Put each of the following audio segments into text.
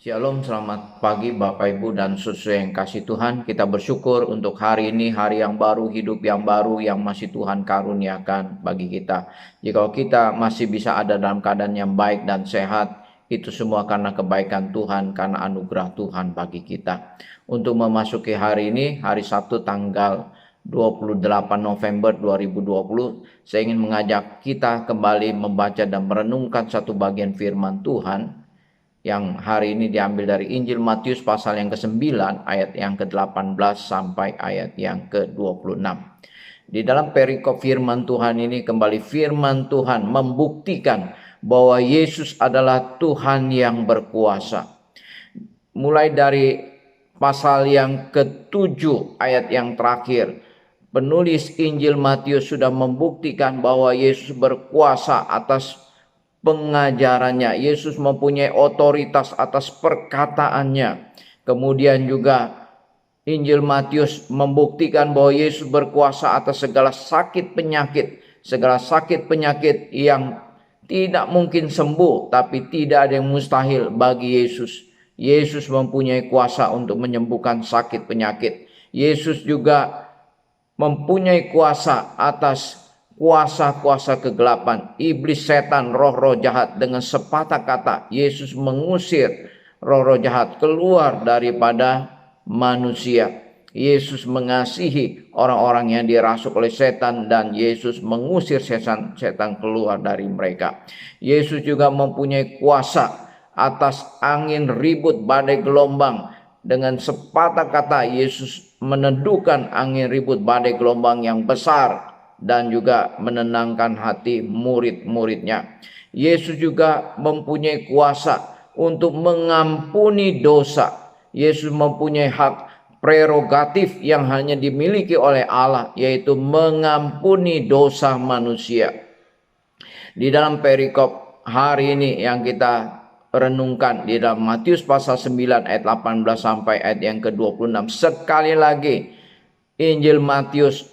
Shalom, selamat pagi Bapak Ibu dan saudara yang kasih Tuhan. Kita bersyukur untuk hari ini, hari yang baru, hidup yang baru yang masih Tuhan karuniakan bagi kita. Jika kita masih bisa ada dalam keadaan yang baik dan sehat, itu semua karena kebaikan Tuhan, karena anugerah Tuhan bagi kita. Untuk memasuki hari ini, hari Sabtu tanggal 28 November 2020, saya ingin mengajak kita kembali membaca dan merenungkan satu bagian firman Tuhan yang hari ini diambil dari Injil Matius pasal yang ke-9 ayat yang ke-18 sampai ayat yang ke-26. Di dalam perikop firman Tuhan ini kembali firman Tuhan membuktikan bahwa Yesus adalah Tuhan yang berkuasa. Mulai dari pasal yang ke-7 ayat yang terakhir, penulis Injil Matius sudah membuktikan bahwa Yesus berkuasa atas pengajarannya. Yesus mempunyai otoritas atas perkataannya. Kemudian juga Injil Matius membuktikan bahwa Yesus berkuasa atas segala sakit penyakit yang tidak mungkin sembuh, tapi tidak ada yang mustahil bagi Yesus. Yesus mempunyai kuasa untuk menyembuhkan sakit penyakit. Yesus juga mempunyai kuasa atas kuasa-kuasa kegelapan, iblis, setan, roh-roh jahat. Dengan sepatah kata Yesus mengusir roh-roh jahat keluar daripada manusia. Yesus mengasihi orang-orang yang dirasuk oleh setan dan Yesus mengusir setan keluar dari mereka. Yesus juga mempunyai kuasa atas angin ribut, badai, gelombang. Dengan sepatah kata Yesus meneduhkan angin ribut, badai, gelombang yang besar dan juga menenangkan hati murid-muridnya. Yesus juga mempunyai kuasa untuk mengampuni dosa. Yesus mempunyai hak prerogatif yang hanya dimiliki oleh Allah, yaitu mengampuni dosa manusia. Di dalam perikop hari ini yang kita renungkan di dalam Matius pasal 9 ayat 18 sampai ayat yang ke-26, sekali lagi Injil Matius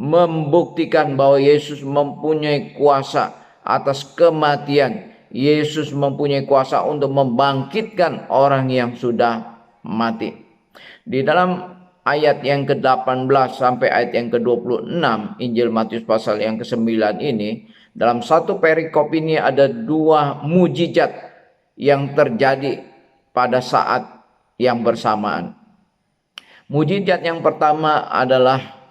membuktikan bahwa Yesus mempunyai kuasa atas kematian. Yesus mempunyai kuasa untuk membangkitkan orang yang sudah mati. Di dalam ayat yang ke-18 sampai ayat yang ke-26 Injil Matius pasal yang ke-9 ini, dalam satu perikop ini ada dua mujizat yang terjadi pada saat yang bersamaan. Mujizat yang pertama adalah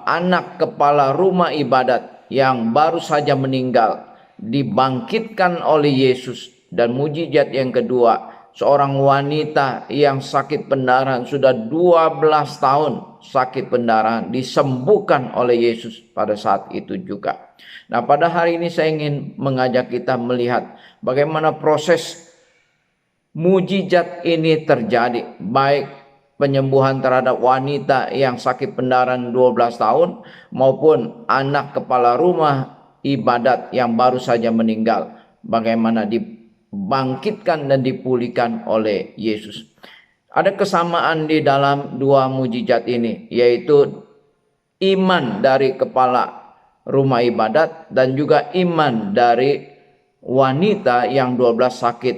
anak kepala rumah ibadat yang baru saja meninggal dibangkitkan oleh Yesus. Dan mujizat yang kedua, seorang wanita yang sakit pendarahan sudah 12 tahun sakit pendarahan disembuhkan oleh Yesus pada saat itu juga. Nah, pada hari ini saya ingin mengajak kita melihat bagaimana proses mujizat ini terjadi, baik penyembuhan terhadap wanita yang sakit pendarahan 12 tahun maupun anak kepala rumah ibadat yang baru saja meninggal, bagaimana dibangkitkan dan dipulihkan oleh Yesus. Ada kesamaan di dalam dua mujizat ini, yaitu iman dari kepala rumah ibadat dan juga iman dari wanita yang 12 sakit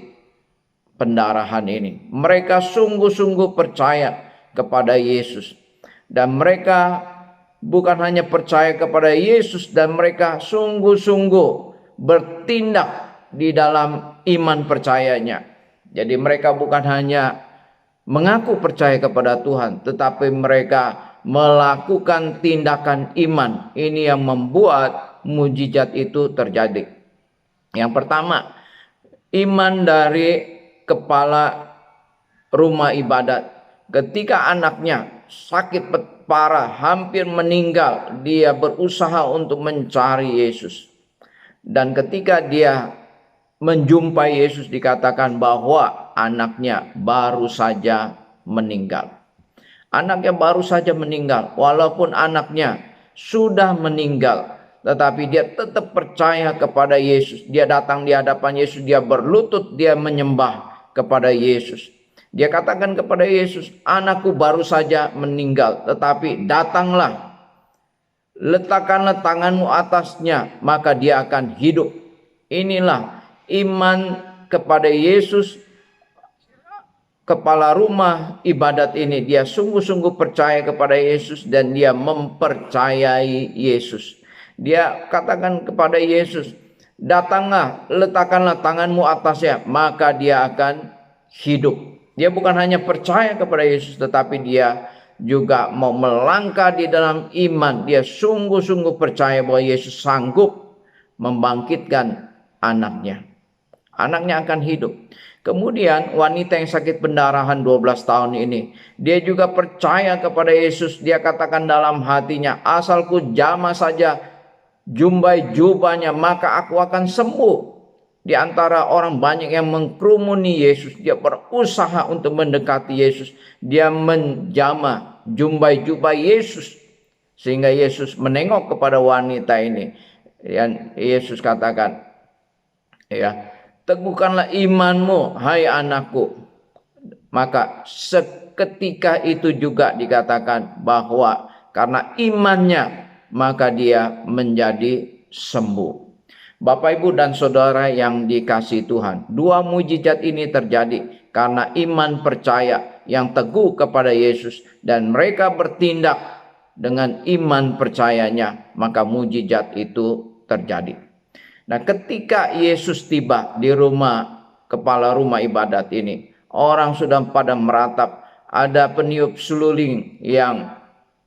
pendarahan ini. Mereka sungguh-sungguh percaya kepada Yesus. Dan mereka bukan hanya percaya kepada Yesus, dan mereka sungguh-sungguh bertindak di dalam iman percayanya. Jadi mereka bukan hanya mengaku percaya kepada Tuhan, tetapi mereka melakukan tindakan iman. Ini yang membuat mujizat itu terjadi. Yang pertama, iman dari kepala rumah ibadat. Ketika anaknya sakit parah, hampir meninggal, dia berusaha untuk mencari Yesus. Dan ketika dia menjumpai Yesus, dikatakan bahwa anaknya baru saja meninggal. Anaknya baru saja meninggal, walaupun anaknya sudah meninggal, tetapi dia tetap percaya kepada Yesus. Dia datang di hadapan Yesus, dia berlutut, dia menyembah kepada Yesus. Dia katakan kepada Yesus, anakku baru saja meninggal, tetapi datanglah, letakkanlah tanganmu atasnya, maka dia akan hidup. Inilah iman kepada Yesus kepala rumah ibadat ini, dia sungguh-sungguh percaya kepada Yesus dan dia mempercayai Yesus. Dia katakan kepada Yesus, datanglah, letakkanlah tanganmu atasnya, maka dia akan hidup. Dia bukan hanya percaya kepada Yesus, tetapi dia juga mau melangkah di dalam iman. Dia sungguh-sungguh percaya bahwa Yesus sanggup membangkitkan anaknya. Anaknya akan hidup. Kemudian wanita yang sakit pendarahan 12 tahun ini, dia juga percaya kepada Yesus. Dia katakan dalam hatinya, asalku jamah saja jumbai jubahnya, maka aku akan sembuh. Di antara orang banyak yang mengkerumuni Yesus, dia berusaha untuk mendekati Yesus. Dia menjamah jumbai jubah Yesus, sehingga Yesus menengok kepada wanita ini. Dan Yesus katakan, ya, teguhkanlah imanmu, hai anakku. Maka seketika itu juga dikatakan bahwa karena imannya, maka dia menjadi sembuh. Bapak, Ibu, dan Saudara yang dikasihi Tuhan, dua mujizat ini terjadi karena iman percaya yang teguh kepada Yesus, dan mereka bertindak dengan iman percayanya, maka mujizat itu terjadi. Nah, ketika Yesus tiba di rumah kepala rumah ibadat ini, orang sudah pada meratap. Ada peniup seluling yang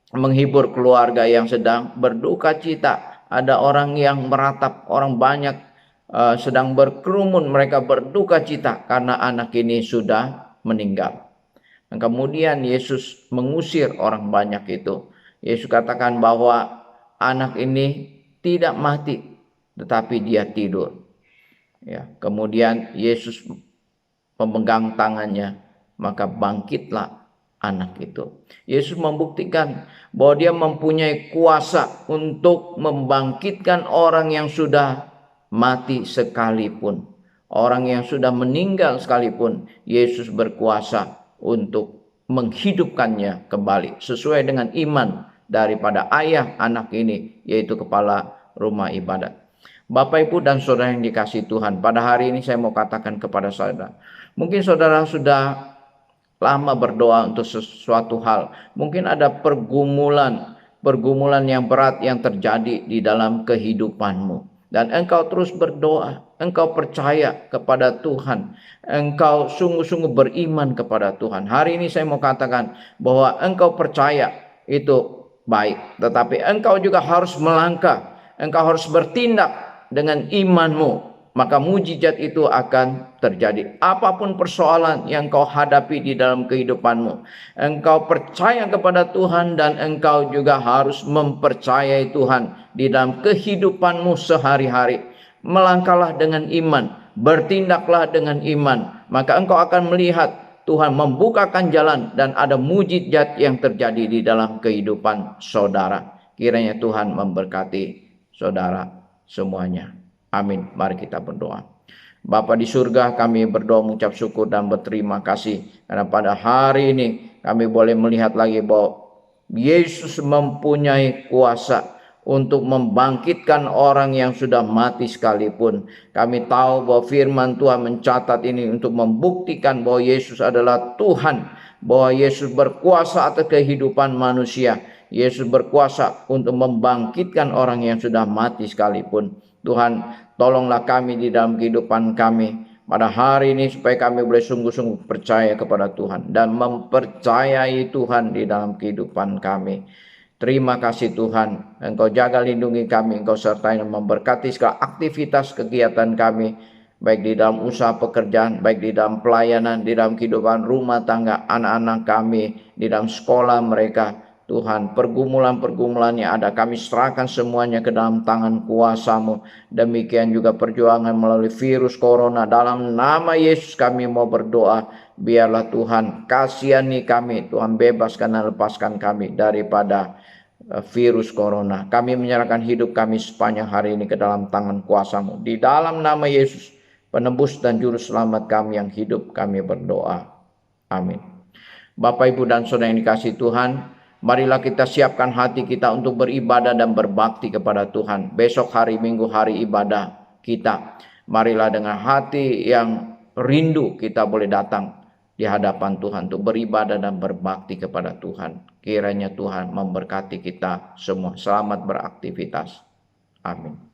menghibur keluarga yang sedang berduka cita. Ada orang yang meratap, orang banyak sedang berkerumun, mereka berduka cita karena anak ini sudah meninggal. Dan kemudian Yesus mengusir orang banyak itu. Yesus katakan bahwa anak ini tidak mati, tetapi dia tidur. Ya, kemudian Yesus memegang tangannya, maka bangkitlah anak itu. Yesus membuktikan bahwa dia mempunyai kuasa untuk membangkitkan orang yang sudah mati sekalipun. Orang yang sudah meninggal sekalipun, Yesus berkuasa untuk menghidupkannya kembali sesuai dengan iman daripada ayah anak ini, yaitu kepala rumah ibadat. Bapak, Ibu, dan Saudara yang dikasihi Tuhan, pada hari ini saya mau katakan kepada saudara, mungkin saudara sudah lama berdoa untuk sesuatu hal. Mungkin ada pergumulan yang berat yang terjadi di dalam kehidupanmu. Dan engkau terus berdoa, engkau percaya kepada Tuhan, engkau sungguh-sungguh beriman kepada Tuhan. Hari ini saya mau katakan bahwa engkau percaya itu baik, tetapi engkau juga harus melangkah, engkau harus bertindak dengan imanmu, maka mujizat itu akan terjadi. Apapun persoalan yang kau hadapi di dalam kehidupanmu, engkau percaya kepada Tuhan dan engkau juga harus mempercayai Tuhan di dalam kehidupanmu sehari-hari. Melangkahlah dengan iman, bertindaklah dengan iman, maka engkau akan melihat Tuhan membukakan jalan dan ada mujizat yang terjadi di dalam kehidupan saudara. Kiranya Tuhan memberkati saudara semuanya. Amin. Mari kita berdoa. Bapa di surga, kami berdoa mengucap syukur dan berterima kasih karena pada hari ini kami boleh melihat lagi bahwa Yesus mempunyai kuasa untuk membangkitkan orang yang sudah mati sekalipun. Kami tahu bahwa firman Tuhan mencatat ini untuk membuktikan bahwa Yesus adalah Tuhan, bahwa Yesus berkuasa atas kehidupan manusia. Yesus berkuasa untuk membangkitkan orang yang sudah mati sekalipun. Tuhan, tolonglah kami di dalam kehidupan kami pada hari ini supaya kami boleh sungguh-sungguh percaya kepada Tuhan dan mempercayai Tuhan di dalam kehidupan kami. Terima kasih Tuhan, Engkau jaga lindungi kami, Engkau sertai dan memberkati segala aktivitas kegiatan kami, baik di dalam usaha pekerjaan, baik di dalam pelayanan, di dalam kehidupan rumah tangga anak-anak kami, di dalam sekolah mereka. Tuhan, pergumulan-pergumulan yang ada kami serahkan semuanya ke dalam tangan kuasa-Mu. Demikian juga perjuangan melalui virus corona. Dalam nama Yesus kami mau berdoa. Biarlah Tuhan kasihani kami. Tuhan bebaskan dan lepaskan kami daripada virus corona. Kami menyerahkan hidup kami sepanjang hari ini ke dalam tangan kuasa-Mu. Di dalam nama Yesus, penebus dan juru selamat kami yang hidup, kami berdoa. Amin. Bapak, Ibu, dan Saudara yang dikasihi Tuhan, marilah kita siapkan hati kita untuk beribadah dan berbakti kepada Tuhan. Besok hari Minggu, hari ibadah kita. Marilah dengan hati yang rindu kita boleh datang di hadapan Tuhan untuk beribadah dan berbakti kepada Tuhan. Kiranya Tuhan memberkati kita semua. Selamat beraktivitas. Amin.